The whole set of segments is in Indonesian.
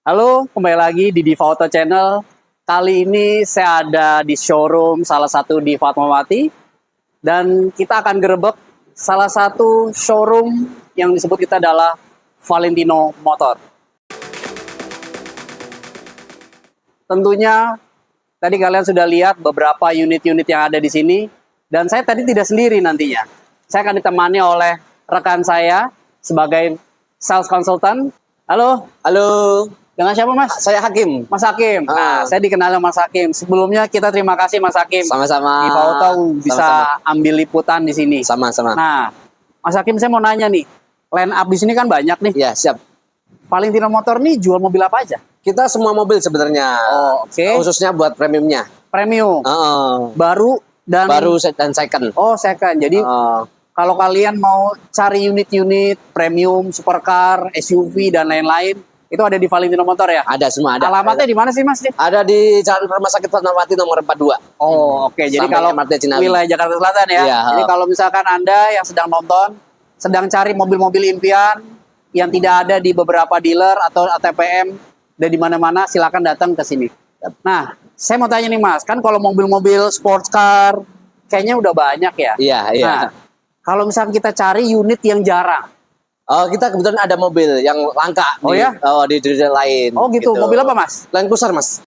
Halo, kembali lagi di Diva Auto Channel. Kali ini saya ada di showroom salah satu di Fatmawati. Dan kita akan gerebek salah satu showroom yang disebut kita adalah Valentino Motor. Tentunya tadi kalian sudah lihat beberapa unit-unit yang ada di sini. Dan saya tadi tidak sendiri nantinya. Saya akan ditemani oleh rekan saya sebagai sales consultant. Halo. Halo. Dengan siapa, Mas? Saya Hakim. Mas Hakim. Nah, saya dikenal Mas Hakim. Sebelumnya kita terima kasih Mas Hakim. Sama-sama. Diva Auto bisa ambil liputan di sini. Sama-sama. Nah, Mas Hakim saya mau nanya nih. Line up di sini kan banyak nih. Ya, siap. Valentino Motor nih jual mobil apa aja? Kita semua mobil sebenarnya. Oh, oke. Khususnya buat premiumnya. Premium. Baru dan dan second. Oh, second. Jadi kalau kalian mau cari unit-unit premium, supercar, SUV dan lain-lain, itu ada di Valentino Motor ya? Ada semua, ada. Alamatnya di mana sih, Mas? Ada di Jalan Rumah Sakit Fatmawati nomor 42. Oh, oke. Jadi Sampai kalau MRT Cinawi. wilayah Jakarta Selatan ya. Iya. Jadi kalau misalkan Anda yang sedang nonton, sedang cari mobil-mobil impian yang tidak ada di beberapa dealer atau ATPM dan di mana-mana, silakan datang ke sini. Nah, saya mau tanya nih, Mas, kan kalau mobil-mobil sports car kayaknya udah banyak ya? Iya, iya. Nah, kalau misalkan kita cari unit yang jarang. Oh, kita kebetulan ada mobil yang langka. Oh, ya? Di dealer lain. Oh gitu. Mobil apa, Mas? Land Cruiser, Mas.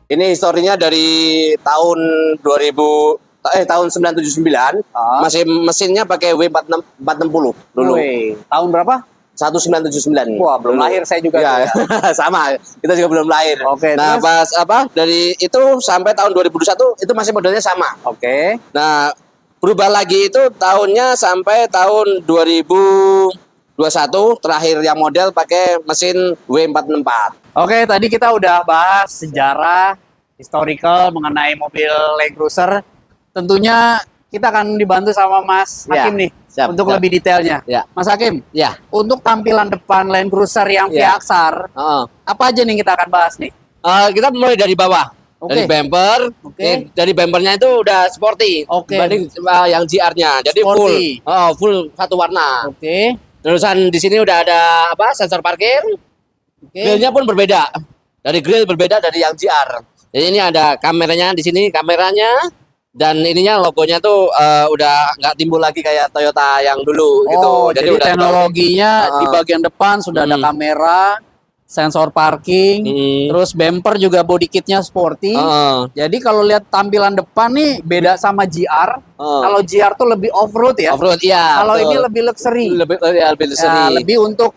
Ini historinya dari tahun 979. Masih mesinnya pakai W460 dulu. Wih, tahun berapa? 1979. Wah, belum lahir saya juga. Ya, tuh ya. sama. Kita juga belum lahir. Oke, nah, terus? dari itu sampai tahun 2021 itu masih modelnya sama. Oke. Nah, berubah lagi itu tahunnya sampai tahun 2021 terakhir yang model pakai mesin W464. Oke, tadi kita udah bahas sejarah, historical mengenai mobil Land Cruiser. Tentunya kita akan dibantu sama Mas Hakim nih untuk lebih detailnya. Ya. Mas Hakim, Ya. untuk tampilan depan Land Cruiser yang Ya. V-Aksar, apa aja nih kita akan bahas nih? Kita mulai dari bawah. Oke. Dari bumper. Oke. Dari bumpernya itu udah sporty. Oke. Dibanding yang GR-nya. Jadi Sporty. full satu warna. Oke. Terusan di sini udah ada sensor parkir. Oke. Grillnya pun berbeda. Dari grill berbeda dari yang GR. Jadi ini ada kameranya di sini, kameranya dan ininya logonya tuh udah nggak timbul lagi kayak Toyota yang dulu gitu. Jadi udah teknologinya di bagian depan sudah ada kamera, sensor parking, terus bumper juga body kitnya sporty. Jadi kalau lihat tampilan depan nih beda sama GR. Kalau GR tuh lebih off-road ya. Off-road, iya. Kalau ini lebih luxury. Lebih luxury. Nah, lebih untuk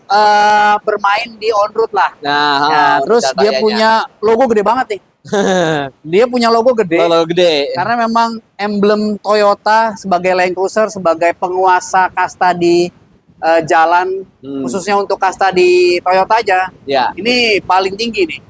bermain di on-road lah. Nah, terus dia punya logo gede banget nih. Dia punya logo gede. Logo gede. Karena memang emblem Toyota sebagai Land Cruiser, sebagai penguasa kasta di jalan, khususnya untuk kasta di Toyota aja. Ya. Ini paling tinggi nih.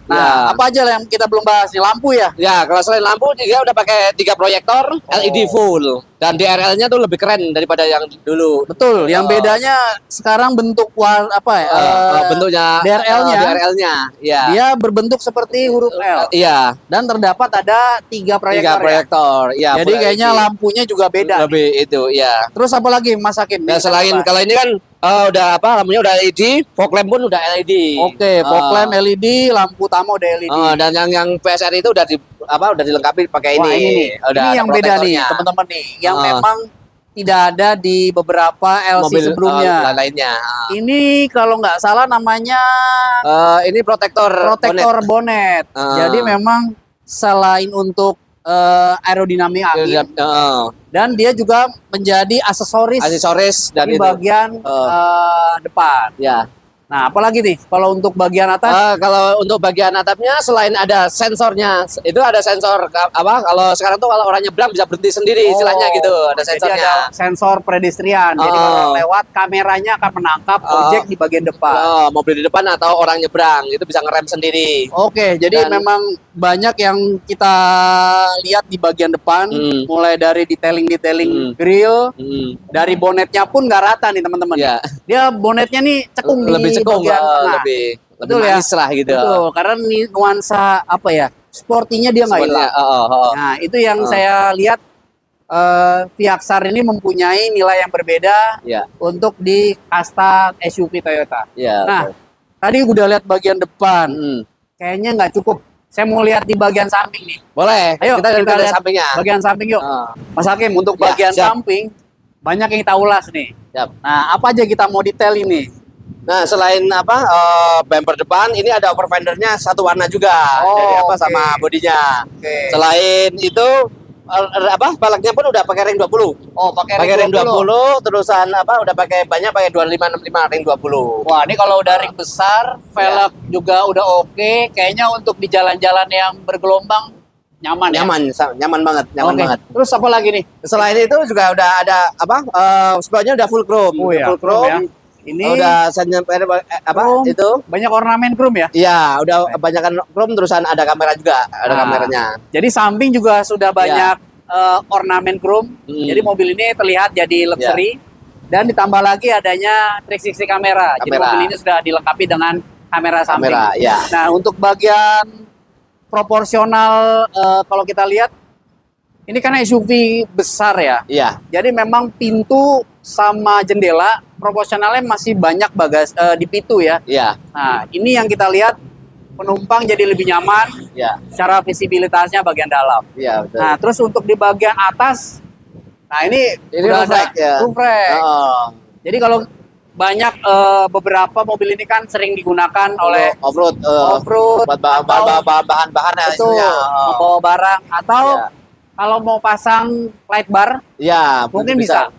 Nah, apa aja yang kita belum bahas nih? Lampu ya? Ya, kalau selain lampu dia udah pakai 3 proyektor LED full dan DRL-nya tuh lebih keren daripada yang dulu. Betul. Yang bedanya sekarang bentuk bentuknya DRL-nya. Ya. Dia berbentuk seperti huruf L. Iya. Dan terdapat ada 3 proyektor. 3 proyektor. Ya, jadi kayaknya lampunya juga beda. Lebih itu, ya. Terus apa lagi, Mas Hakim? Nah, selain kalau ini kan lampunya udah LED, fog lamp pun udah LED. Oke, fog lamp LED, lampu utama udah LED. Dan yang PSR itu udah dilengkapi pakai ini. Ini yang beda nih, teman-teman nih, yang memang tidak ada di beberapa LC mobil sebelumnya. Lainnya. Ini kalau nggak salah namanya ini protektor bonnet. Jadi memang selain untuk aerodinamik angin, dan dia juga menjadi aksesoris dan di bagian depan. Ya. Nah, apalagi nih kalau untuk bagian atas? Kalau untuk bagian atapnya selain ada sensornya, itu ada sensor apa? Kalau sekarang tuh kalau orang nyebrang bisa berhenti sendiri, istilahnya gitu. Ada Jadi sensornya. ada sensor pedestrian. Jadi kalau lewat kameranya akan menangkap objek di bagian depan. Mobil di depan atau orang nyebrang itu bisa ngerem sendiri. Oke, jadi Dan- memang banyak yang kita lihat di bagian depan, mulai dari detailing grill, dari bonetnya pun nggak rata nih teman-teman. Iya. Dia bonetnya nih cekung Lebih di cekung, bagian tengah. lebih Betul ya? manis lah gitu. Betul, karena nih nuansa apa ya, sportinya dia nggak Sepertinya, hilang. Nah, itu yang saya lihat Viaxar ini mempunyai nilai yang berbeda Iya. untuk di kasta SUV Toyota. Iya. Nah, tadi udah lihat bagian depan, Mm. kayaknya nggak cukup. Saya mau lihat di bagian samping nih. Boleh. Ayo kita lihat lihat sampingnya. bagian samping yuk. Ah. Mas Hakim, untuk Ya, bagian siap. samping banyak yang kita ulas nih. Siap. Nah, apa aja kita mau detail ini? Nah, selain apa bumper depan, ini ada over fendernya satu warna juga. Oh, Jadi apa oke. sama bodinya. Oke. Selain itu apa peleknya pun udah pakai ring 20. Oh, pakai Ring 20, terusan apa udah pakai banyak pakai 25 65 ring 20. Wah, ini kalau udah ring besar, velg juga udah oke. Kayaknya untuk di jalan-jalan yang bergelombang nyaman ya. Nyaman banget, nyaman Oke. banget. Terus apa lagi nih? Selain itu juga udah ada apa spionnya udah full chrome. Oh ya, Full chrome. Ini Udah apa chrome. itu? banyak ornamen chrome ya. Iya, udah kebanyakan chrome terusan ada kamera juga, ada Nah, kameranya. Jadi samping juga sudah banyak ornamen chrome. Jadi mobil ini terlihat jadi luxury. Dan ditambah lagi adanya 360 kamera. Jadi Kamera. mobil ini sudah dilengkapi dengan kamera samping. Kamera, ya. Nah, untuk bagian proporsional kalau kita lihat ini kan SUV besar ya. Iya. Jadi memang pintu sama jendela proporsionalnya masih banyak di pintu ya. Iya. Nah, ini yang kita lihat penumpang jadi lebih nyaman Iya. secara visibilitasnya bagian dalam. Iya, betul. Nah, terus untuk di bagian atas, nah ini udah roof ada rack ya. roof rack. Oh. Jadi kalau banyak beberapa mobil ini kan sering digunakan oleh off-road off-road buat atau bahan-bahan ya betul, isinya. membawa barang atau Iya. kalau mau pasang light bar, Iya, Mungkin bisa.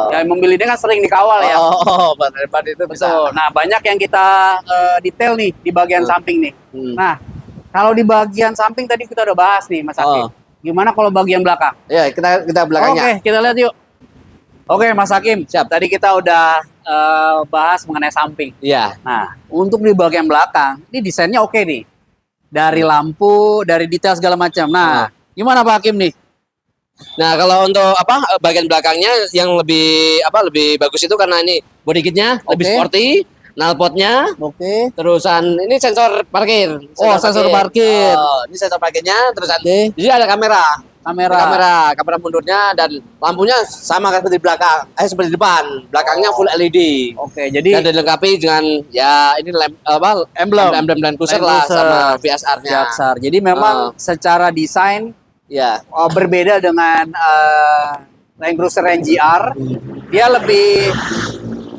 ya mobil ini kan sering dikawal ya. Ban itu bisa. Betul. Nah, banyak yang kita detail nih di bagian samping nih. Nah, kalau di bagian samping tadi kita udah bahas nih, Mas Hakim. Gimana kalau bagian belakang? Ya, kita belakangnya. Oke, kita lihat yuk. Oke, Mas Hakim. Siap. Tadi kita udah bahas mengenai samping. Iya. Nah, untuk di bagian belakang, ini desainnya oke nih. Dari lampu, dari detail segala macam. Nah, gimana Pak Hakim nih? Nah, kalau untuk apa bagian belakangnya yang lebih bagus itu karena ini body kitnya lebih Oke. sporty, knalpotnya, Oke. terusan ini sensor parkir. Sensor parkir. Ini sensor parkirnya, terusan Oke. jadi ada kamera. Kamera. Kamera mundurnya dan lampunya sama seperti di belakang, seperti di depan. Belakangnya full LED. Oke, jadi Dan dilengkapi dengan ya ini emblem Land Cruiser Land lah Cruiser. sama VSR-nya. Viaxar. Jadi memang secara desain Ya. berbeda dengan Land Cruiser NGR. Dia lebih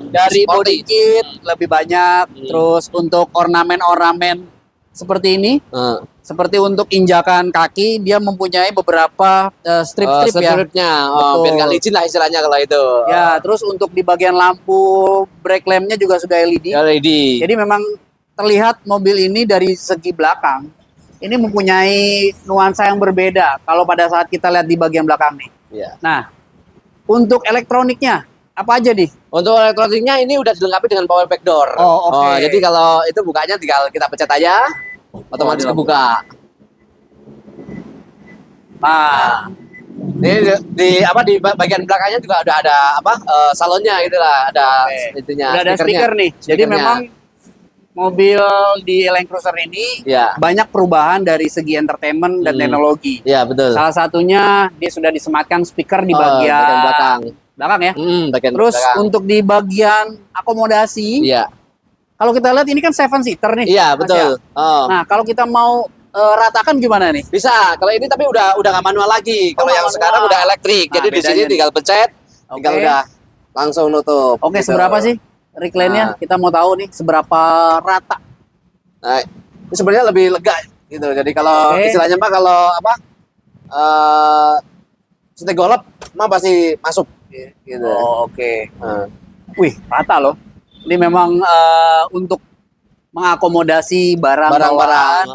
dari Sporty. body kit lebih banyak. Terus untuk ornamen-ornamen seperti ini, seperti untuk injakan kaki, dia mempunyai beberapa strip-strip ya. Strip-stripnya. Betul. Biar nggak licin lah istilahnya kalau itu. Ya, terus untuk di bagian lampu brake lampnya juga sudah LED. LED. Jadi memang terlihat mobil ini dari segi belakang ini mempunyai nuansa yang berbeda kalau pada saat kita lihat di bagian belakang nih. Ya. Nah, untuk elektroniknya apa aja nih? Untuk elektroniknya ini udah dilengkapi dengan power back door. Oh, oke. Jadi kalau itu bukanya tinggal kita pencet aja, otomatis kebuka. Nah, Ini di bagian belakangnya juga udah ada salonnya gitu lah, ada itunya. udah ada speaker nih. Jadi Speakernya. memang mobil di Land Cruiser ini Ya. banyak perubahan dari segi entertainment dan teknologi. Iya, betul. Salah satunya dia sudah disematkan speaker di bagian bagian belakang. belakang ya. Bagian Terus belakang. untuk di bagian akomodasi, Iya. kalau kita lihat ini kan 7-seater nih. Iya, Mas betul. ya. Nah, kalau kita mau ratakan gimana nih? Bisa. Kalau ini tapi udah nggak manual lagi. Kalau nggak yang manual. sekarang udah elektrik. Nah, Jadi di sini bedanya tinggal pencet, tinggal Oke. udah langsung nutup. Oke, gitu. seberapa sih recline-nya? Nah. Kita mau tahu nih seberapa rata. Nah, ini sebenarnya lebih lega gitu. Jadi kalau Oke. istilahnya Pak kalau setek golep mah pasti masuk gitu. Oh, oke. Nah, Wih, rata loh. Ini memang untuk mengakomodasi barang-barang. Barang-barang.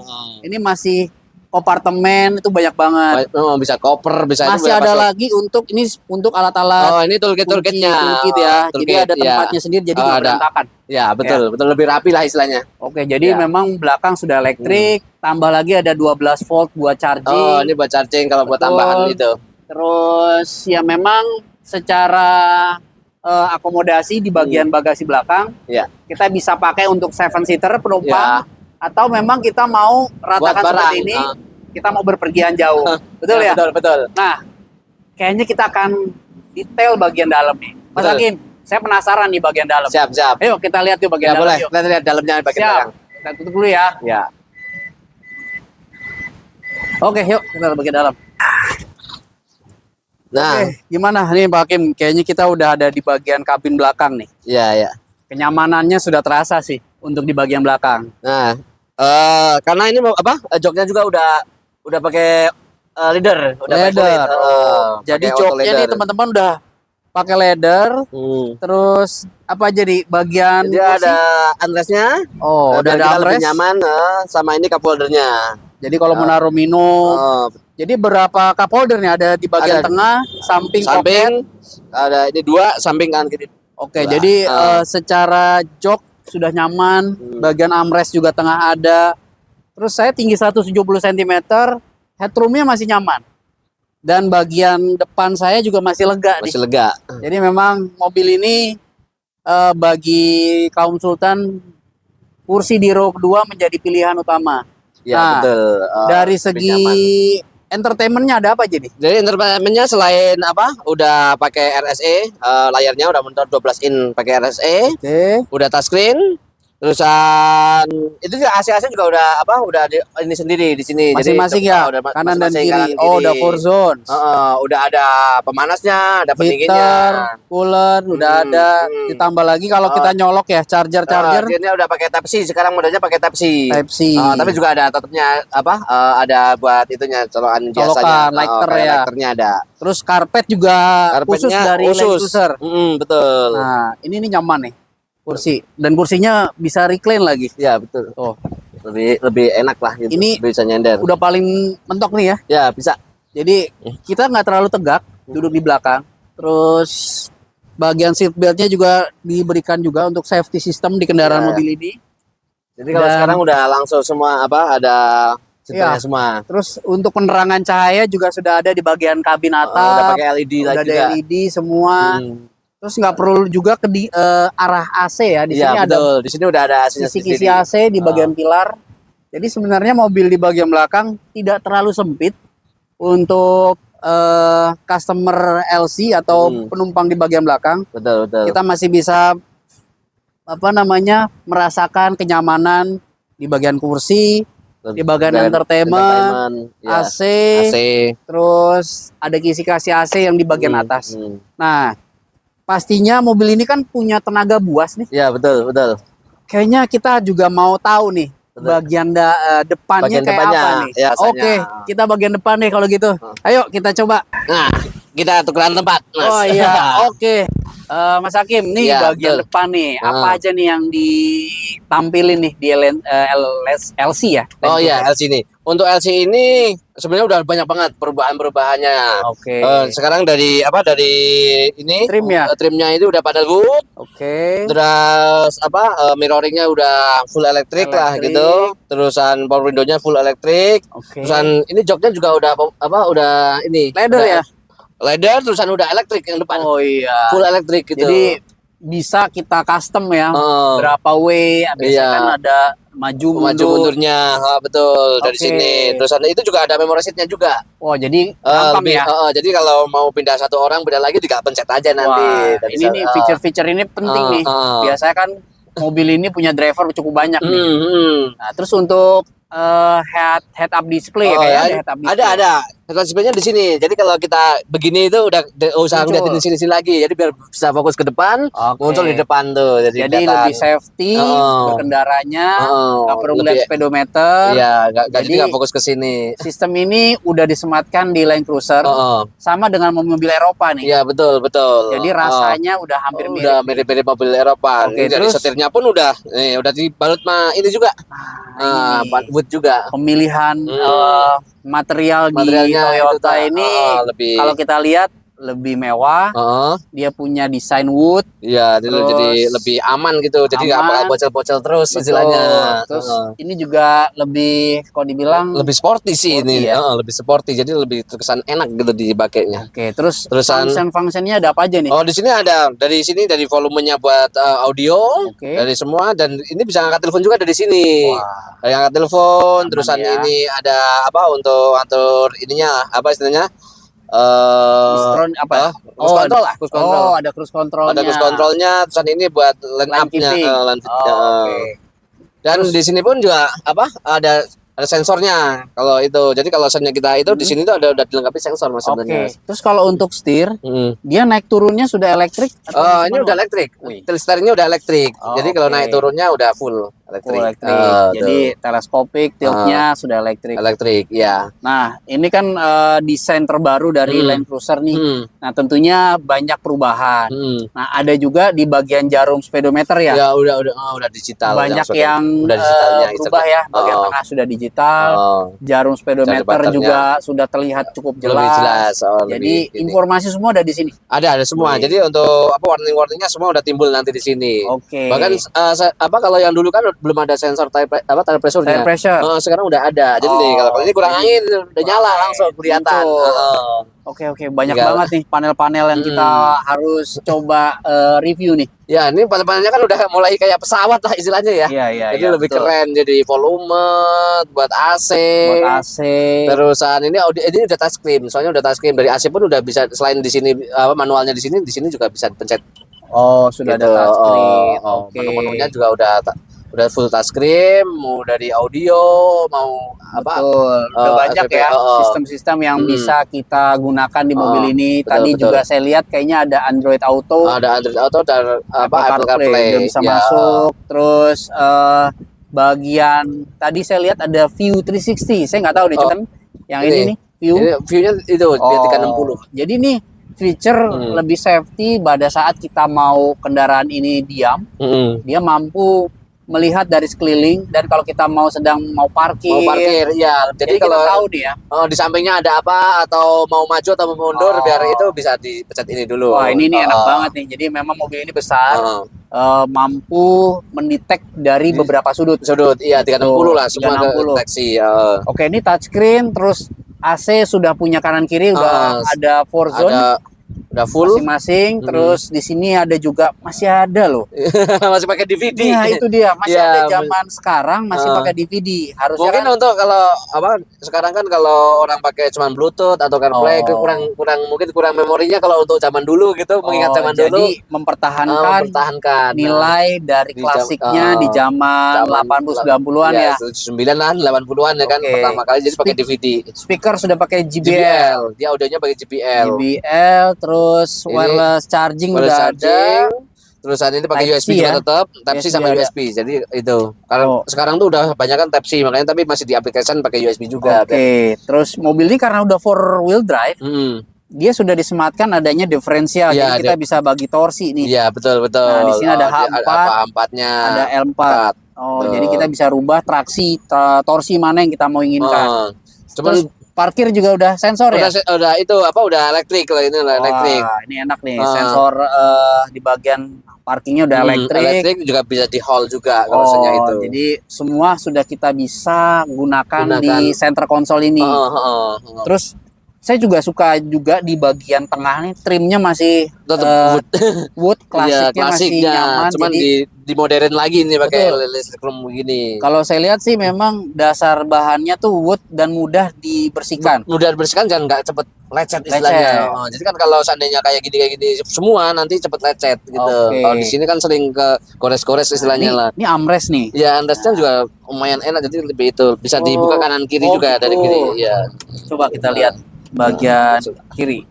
Ini masih kompartemen itu banyak banget. Bisa koper, bisa ini Masih bisa ada masuk. lagi untuk ini untuk alat-alat Oh, ini toolkit-toolkitnya. toolkit ya. Jadi Toolkit, ada tempatnya ya. sendiri jadi Oh, nggak ada. berantakan. Ya, betul. Betul lebih rapi lah istilahnya. Oke, jadi Ya. memang belakang sudah elektrik, tambah lagi ada 12 volt buat charging. Oh, ini buat charging kalau buat Betul. tambahan itu. Terus ya memang secara akomodasi di bagian bagasi belakang Ya. kita bisa pakai untuk 7 seater penumpang Ya. atau memang kita mau ratakan Buat barang. seperti ini, kita mau berpergian jauh. Betul ya? Betul, betul. Nah, kayaknya kita akan detail bagian dalam nih. Mas Betul. Hakim, saya penasaran di bagian dalam. Siap, siap. Ayo kita lihat yuk bagian Ya, dalam boleh. yuk. Kita lihat dalamnya bagian Siap. belakang. Kita tutup dulu ya. Ya. Oke, yuk kita lihat bagian dalam. Nah, Oke, gimana nih Pak Hakim? Kayaknya kita udah ada di bagian kabin belakang nih. ya, ya. Kenyamanannya sudah terasa sih untuk di bagian belakang. Nah, karena ini mau apa? Joknya juga udah pakai leather, udah pakai kulit. Leather. Jadi pakai auto joknya nih leather. teman-teman udah pakai leather. Terus apa jadi bagian Jadi kursi? ada armrestnya. Oh, udah biar ada kita lebih armrest. nyaman. Sama ini cup holdernya. Jadi kalau mau naruh minum. Oh, Jadi berapa cup holder nih? Ada di bagian Ada. tengah, samping, pocket. samping ada ini 2, samping kanan kiri. Oke, Dua. jadi secara jok sudah nyaman, bagian armrest juga tengah ada. Terus saya tinggi 170 cm, headroomnya masih nyaman. Dan bagian depan saya juga masih lega nih. Masih lega. Jadi memang mobil ini bagi kaum sultan, kursi di row kedua menjadi pilihan utama. Ya, Nah, betul. Dari lebih segi nyaman. entertainmentnya ada apa jadi? Jadi entertainmentnya selain apa? Udah pakai RSE, layarnya udah monitor 12 in pakai RSE, Oke. udah touchscreen. Terusan itu juga AC juga udah apa? Udah ini sendiri di sini. Masing-masing Jadi, ya, udah kanan dan masing-masing kiri. kanan Oh, kiri. udah 4 zones. Udah ada pemanasnya, ada Heater, pendinginnya. cooler, udah ada. Ditambah lagi kalau kita nyolok ya, charger. Dia udah pakai Type C, sekarang modelnya pakai Type C. Type C. Tapi juga ada tetapnya apa? Ada buat itunya colokan Colokan, biasanya. lighter kayak ya. lighternya ada. Terus karpet juga khusus Karpetnya dari Land Cruiser. Betul. Nah, ini nih nyaman nih kursi. Dan kursinya bisa recline lagi. Ya, betul. Oh, Lebih enak lah gitu. Ini bisa nyender. udah paling mentok nih ya. Ya, bisa. Jadi kita nggak terlalu tegak duduk di belakang. Terus bagian seat beltnya juga diberikan juga untuk safety system di kendaraan Ya. mobil ini. Jadi kalau Dan- sekarang udah langsung semua apa? Ada fiturnya Iya. semua. Terus untuk penerangan cahaya juga sudah ada di bagian kabin Udah atap. pakai LED Udah lagi ada juga. LED semua. Terus nggak perlu juga ke arah AC ya. Di Iya, sini ada betul. Di sini udah ada AC-nya kisi-kisi sendiri. AC di bagian pilar. Jadi sebenarnya mobil di bagian belakang tidak terlalu sempit untuk customer LC atau penumpang di bagian belakang. Betul, betul. Kita masih bisa merasakan kenyamanan di bagian kursi, di bagian entertainment, ya. AC, AC. terus ada kisi-kisi AC yang di bagian atas. Nah, pastinya mobil ini kan punya tenaga buas nih. Ya, betul, betul. Kayaknya kita juga mau tahu nih Betul. bagian depannya Bagian kayak depannya, apa nih. ya, rasanya. Oke, kita bagian depan nih kalau gitu. Ayo kita coba. Nah, kita tukeran tempat, Mas. Oh iya, oke. Mas Hakim, nih Iya, bagian betul. depan nih. Apa aja nih yang ditampilin nih di LC ya? Oh iya, LC ini. Untuk LC ini sebenarnya udah banyak banget perubahan-perubahannya. Oke. Sekarang dari ini Trim ya? Trimnya itu udah paddle wood. Oke. Terus mirroringnya udah full elektrik lah Elektrik. gitu. Terusan power window-nya full elektrik. Oke. Terusan ini joknya juga udah ini Leather ya? leather, terusan udah elektrik yang depan. Oh iya. Full elektrik gitu. Jadi bisa kita custom ya. Oh. Berapa way? Biasanya Iya. kan ada maju maju mundur. mundurnya, betul dari Oke. sini. Terusan itu juga ada memory seat-nya juga. Oh, jadi gampang ya. Jadi kalau mau pindah satu orang pindah lagi tinggal pencet aja nanti. Wah, Dari ini nih sana. feature-feature ini penting nih. Biasanya kan mobil ini punya driver cukup banyak nih. Nah, terus untuk head up display Oh, kayaknya ya. ada head up display. Ada. Head display-nya di sini. Jadi kalau kita begini itu udah usah Muncul. ngeliatin di sini lagi. Jadi biar bisa fokus ke depan, Oke. muncul di depan tuh. Jadi Jadi kelihatan. lebih safety berkendaranya, nggak perlu lebih, ngeliat speedometer. Iya, jadi Jadi nggak fokus ke sini. sistem ini udah disematkan di Land Cruiser sama dengan mobil Eropa nih. Iya, betul. Jadi rasanya udah hampir mirip. Udah mirip-mirip mobil Eropa. Oke, Ini dari terus- setirnya pun udah dibalut ini juga. Ini Wood juga. pemilihan material di Materialnya Toyota itu, ini lebih kalau kita lihat lebih mewah. Dia punya desain wood. iya, jadi Terus lebih aman gitu. Jadi nggak bakal aman. bocel-bocel terus Betul. istilahnya. Terus ini juga lebih kalau dibilang Lebih sporty sih Sporty ini. ya? Lebih sporty. Jadi lebih terkesan enak gitu dipakainya. Oke, terus Terusan- function-functionnya ada apa aja nih? Oh, di sini ada dari volumenya buat audio, Oke. dari semua, dan ini bisa ngangkat telepon juga dari sini. Wah. Dari ngangkat telepon, Aman terusan ya. ini ada apa untuk atur ininya apa istilahnya? Distron apa? Cruise control lah, cruise control. Oh, ada cruise controlnya. Ada cruise controlnya, terusan ini buat line Line up-nya, keeping. Oke. Dan di sini pun juga apa? Ada sensornya kalau itu. Jadi kalau sennya kita itu di sini tuh udah dilengkapi sensor mas Oke. sebenarnya. Terus kalau untuk setir, dia naik turunnya sudah elektrik atau Oh, masih ini manual? udah elektrik. Wih. Steeringnya udah elektrik. Oh, Jadi kalau oke. naik turunnya udah full elektrik. Full elektrik. Jadi teleskopik, tiltnya sudah elektrik. elektrik, ya. Nah, ini kan desain terbaru dari Land Cruiser nih. Nah, tentunya banyak perubahan. Nah, ada juga di bagian jarum speedometer ya. Ya udah digital. Banyak maksudnya. yang udah digitalnya berubah ya. Bagian tengah sudah digital. Jarum speedometer Jarum juga sudah terlihat cukup jelas. Lebih jelas. Jadi lebih ini. informasi semua ada di sini. ada semua. Wih. Jadi untuk apa warning-warningnya semua udah timbul nanti di sini. Oke. Bahkan kalau yang dulu kan belum ada sensor tire pressure-nya. Tire pressure. Sekarang udah ada. Jadi kalau ini kurang angin udah nyala langsung kelihatan. Muncul. Oke, banyak Tinggal- banget nih panel-panel yang kita harus coba review nih. Ya, ini panel-panelnya kan udah mulai kayak pesawat lah istilahnya ya. Iya, Jadi lebih betul. keren, jadi volume buat AC. Buat AC. Terusan ini udah touchscreen. Soalnya udah touchscreen dari AC pun udah bisa, selain di sini manualnya di sini juga bisa dipencet. Oh, sudah Gitu. ada touchscreen. Oke. Menu-menunya juga udah full touchscreen, mau dari audio, mau apa? Betul. Udah banyak FPV, ya sistem-sistem yang bisa kita gunakan di mobil ini. betul, Tadi betul. juga saya lihat kayaknya ada Android Auto, Ada Android Auto dan Apple CarPlay. udah bisa Ya. masuk. Terus bagian tadi saya lihat ada View 360. Saya nggak tahu nih, cuman yang ini nih View. Ini view-nya itu dia 360. Jadi nih feature lebih safety pada saat kita mau kendaraan ini diam, dia mampu melihat dari sekeliling, dan kalau kita sedang mau parkir, ya. Jadi kita kalau tahu nih ya. di sampingnya ada apa atau mau maju atau mau mundur biar itu bisa dipencet ini dulu. Wah, ini enak banget nih. Jadi memang mobil ini besar, mampu mendetek dari beberapa sudut. Iya 360 lah semua 360. deteksi. Oke, ini touchscreen, terus AC sudah punya kanan kiri, udah ada 4 zone Udah full. masing-masing. Terus di sini ada juga, masih ada loh. Masih pakai DVD. Nah, itu dia, masih Ya, ada zaman sekarang masih pakai DVD. Harusnya Mungkin kan, untuk kalau sekarang kan kalau orang pakai cuman Bluetooth atau CarPlay mungkin kurang memorinya kalau untuk zaman dulu gitu, mengingat zaman dulu. jadi mempertahankan nilai nilai dari di klasiknya di zaman 80-90-an ya. 9-an 80-an ya kan Oke. pertama kali jadi pakai DVD. Speaker sudah pakai JBL. JBL, dia audionya pakai JBL. Terus Ini wireless charging Wireless udah charging. ada. Terusan ini pakai Type-C USB juga ya. tetap, Type-C sama ada. USB. Jadi itu. Karena sekarang tuh udah banyak kan Type-C, makanya tapi masih di application pakai USB juga. Oke, terus mobil ini karena udah 4-wheel drive, dia sudah disematkan adanya diferensial, Iya, jadi kita bisa bagi torsi nih. Iya, betul. Nah, di sini ada H4, H4-nya. ada L4. Jadi kita bisa rubah traksi, torsi mana yang kita mau inginkan. Cuman Terus parkir juga udah sensor ya? udah itu udah elektrik lah ini lah elektrik. Wah, ini enak nih, sensor di bagian parkingnya udah elektrik. Elektrik juga bisa di hall juga kalau misalnya itu. Jadi semua sudah kita bisa gunakan di center konsol ini. Terus saya juga suka juga di bagian tengah nih, trimnya masih Tetap wood klasiknya, klasiknya, masih nyaman. cuman Jadi di modern lagi nih pakai Betul. listrik room begini. kalau saya lihat sih memang dasar bahannya tuh wood dan mudah dibersihkan. Mudah dibersihkan dan nggak cepet lecet istilahnya. Jadi kan kalau seandainya kayak gini semua nanti cepet lecet gitu. Oke. Kalau di sini kan sering ke gores-gores istilahnya lah. Ini armrest nih. Ya, armrestnya juga lumayan enak, jadi lebih itu bisa Oh. dibuka kanan kiri Oh, juga dari gitu. kiri. Ya. Coba kita lihat bagian kiri.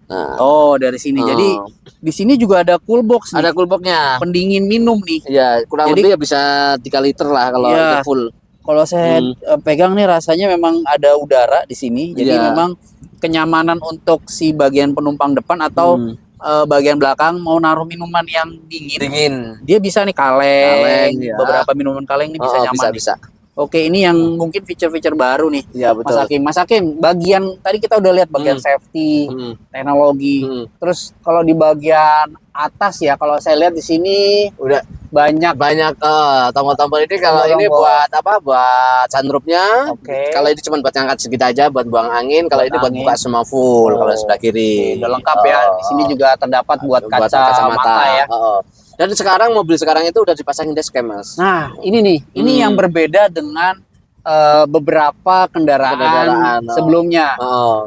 Nah, Oh, dari sini. Jadi di sini juga ada cool box nih. ada coolboxnya. Pendingin minum nih. Ya, kurang Jadi- lebih ya bisa 3 liter lah kalau Iya. itu full. Kalau saya pegang nih rasanya memang ada udara di sini. Jadi Iya. memang kenyamanan untuk si bagian penumpang depan atau bagian belakang mau naruh minuman yang dingin, Dingin. dia bisa nih kaleng. Kaleng, ya. Beberapa minuman kaleng ini bisa nyaman nih. bisa. Oke, ini yang mungkin feature-feature baru nih. Iya, Mas Hakim, Mas Hakim, bagian tadi kita udah lihat bagian safety, teknologi. Terus kalau di bagian atas ya, kalau saya lihat di sini Udah banyak. tombol-tombol ini kalau ini Tombol-tombol. buat apa? Buat sunroofnya. Oke. Kalau ini cuma buat ngangkat segitu aja buat buang angin. Kalau Buat ini buat angin. buka semua full. Oh. Kalau sebelah kiri. Udah lengkap ya. Di sini juga terdapat buat Buat kacamata ya. Dan sekarang mobil sekarang itu udah dipasangin dashcam, Mas. Nah, ini nih, ini yang berbeda dengan beberapa kendaraan sebelumnya.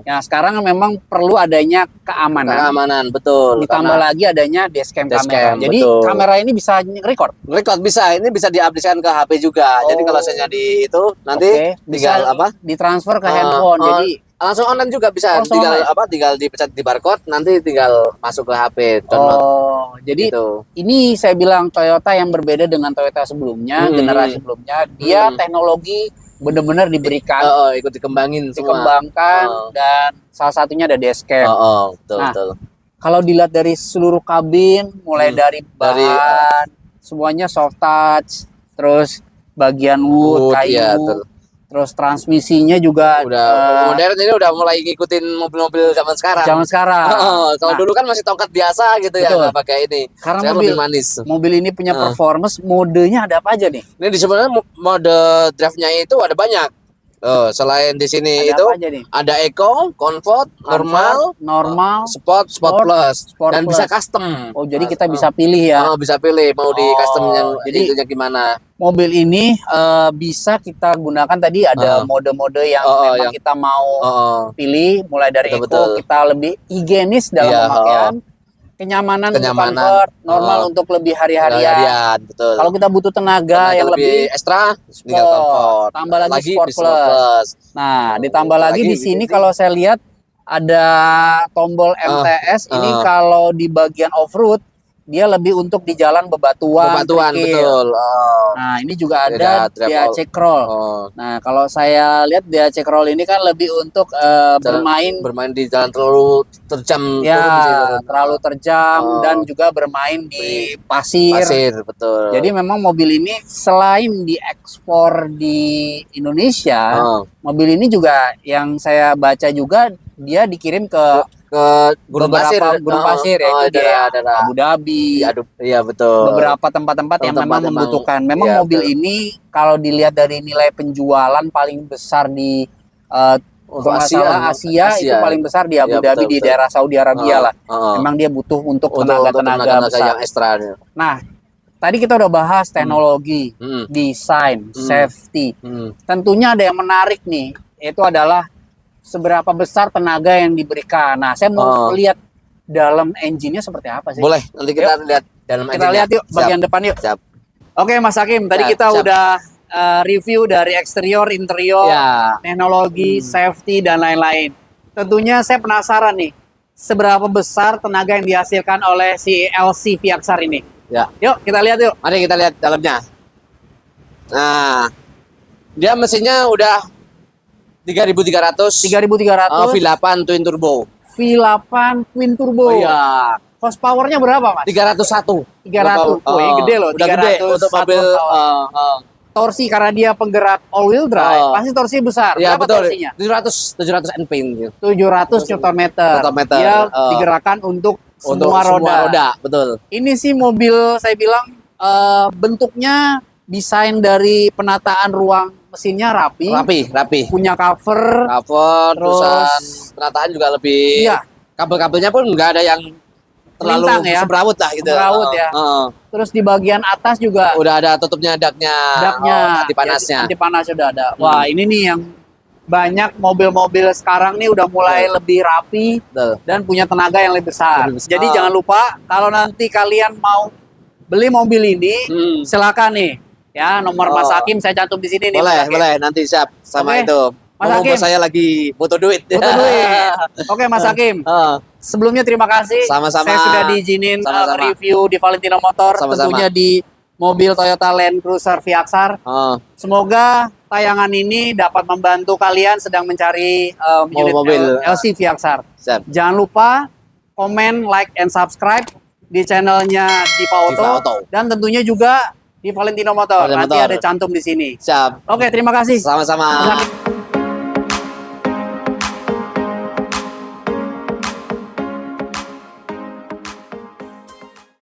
Ya, sekarang memang perlu adanya keamanan. Keamanan, betul. Ditambah lagi adanya dashcam kamera. Dashcam, Jadi betul. kamera ini bisa record. Record bisa, ini bisa diaplikasikan ke HP juga. Jadi kalau saya di itu nanti Oke, tinggal bisa apa? ditransfer ke handphone. Jadi langsung online juga bisa. Langsung Tinggal online. tinggal dipencet di barcode, nanti tinggal masuk ke HP download. jadi Gitu. ini saya bilang Toyota yang berbeda dengan Toyota sebelumnya, generasi sebelumnya. Dia teknologi benar-benar diberikan, Ikut dikembangin semua. dikembangkan, dan salah satunya ada dashcam. Betul, Nah, betul. Kalau dilihat dari seluruh kabin, mulai dari bahan, semuanya soft touch, terus bagian wood, kayu, iya, betul. terus transmisinya juga Udah modern, ini udah mulai ngikutin mobil-mobil zaman sekarang. zaman sekarang. Kalau Nah, dulu kan masih tongkat biasa gitu ya, Betul. nggak pakai ini. karena Sekarang mobil mobil manis. mobil ini punya performance, modenya ada apa aja nih? Ini di sebenarnya mode drive-nya itu ada banyak. Selain di sini Ada itu apa aja nih? ada Eco, Comfort, normal, Normal. Sport Plus, Sport dan Plus. bisa custom. Oh, jadi kita bisa pilih ya. Bisa pilih mau di custom yang jadi- itunya gimana. Mobil ini bisa kita gunakan tadi ada mode-mode yang memang kita mau pilih, mulai dari Betul. Eco kita lebih higienis dalam Iya, pemakaian, kenyamanan untuk Kenyamanan. comfort, normal untuk lebih hari-harian. Harian, betul. Kalau kita butuh tenaga yang lebih, ekstra, tinggal Sport. Comfort. Tambah lagi Sport di Sport Plus. nah ditambah lagi di sini ini. kalau saya lihat ada tombol MTS. Ini kalau di bagian off-road dia lebih untuk di jalan bebatuan, kerikil. Betul. Nah, ini juga ada Ada travel. DAC Crawl. Nah, kalau saya lihat DAC Crawl ini kan lebih untuk bermain di jalan terlalu terjam, ya turun sih, turun. terlalu terjam dan juga bermain di pasir. Betul. Jadi memang mobil ini selain diekspor di Indonesia, mobil ini juga yang saya baca juga dia dikirim ke Gunung beberapa Pasir, gunung pasir ya, itu daerah. Abu Dhabi, Iya betul. beberapa tempat-tempat yang memang membutuhkan. Memang iya, mobil betul. ini kalau dilihat dari nilai penjualan paling besar di kalau nggak salah Asia itu paling besar di Abu Iya, Dhabi, betul, di daerah Saudi Arabia lah. Heeh. Memang dia butuh untuk Untuk tenaga besar. yang ekstra. Nah, tadi kita udah bahas teknologi, desain, safety. Tentunya ada yang menarik nih, yaitu adalah seberapa besar tenaga yang diberikan. Nah, saya mau lihat dalam engine-nya seperti apa sih. Boleh, nanti kita lihat dalam Kita engine-nya. lihat yuk bagian depan yuk. Siap. Oke, Mas Hakim, tadi Siap, kita siap. udah review dari eksterior, interior, Ya. teknologi, safety dan lain-lain. Tentunya saya penasaran nih, seberapa besar tenaga yang dihasilkan oleh si LC Viaxar ini. Ya. Yuk, kita lihat yuk. Mari kita lihat dalamnya. Nah, dia mesinnya udah 3.300 3.300 V8 twin turbo. V8 Twin Turbo. Iya. Horsepower-nya berapa, Mas? 301. 300. Oh, ini gede loh, Udah gede 301 untuk mobil. horsepower. Torsi karena dia penggerak all wheel drive, pasti torsi besar. Iya, Berapa betul. torsinya? 700 NP gitu. 700 Nm. Dia digerakkan untuk semua roda. Betul. Ini sih mobil saya bilang bentuknya desain dari penataan ruang mesinnya rapi. Rapi. Punya cover. Terus penataan juga lebih. Iya. Kabel-kabelnya pun nggak ada yang terlalu Melintang ya. semrawut lah gitu. Semrawut ya. Terus di bagian atas juga Udah ada tutupnya daknya. Anti panasnya. Anti panas sudah ada. Wah, ini nih yang banyak mobil-mobil sekarang nih udah mulai lebih rapi Betul. dan punya tenaga yang lebih besar. Lebih besar. Jadi jangan lupa kalau nanti kalian mau beli mobil ini, silakan nih Ya, nomor Mas Oh. Hakim saya cantum di sini nih. Boleh, Mas Hakim. boleh. Nanti siap sama Oke. itu. Mas Mumpung Hakim. saya lagi butuh duit. Butuh duit. Oke, Mas Hakim. Oh, Sebelumnya terima kasih. Sama-sama. Saya sudah diizinin Sama-sama. review di Valentino Motor, Sama-sama. tentunya di mobil Toyota Land Cruiser Viaxar. oh. Semoga tayangan ini dapat membantu kalian sedang mencari unit Mobil. LC Viaxar. Siap. Jangan lupa komen, like, and subscribe di channelnya Diva Auto, Diva Auto. dan tentunya juga di Valentino Motor. Valentino Nanti Motor. ada cantum di sini. Siap. Oke, terima kasih. Sama-sama. Mas Hakim.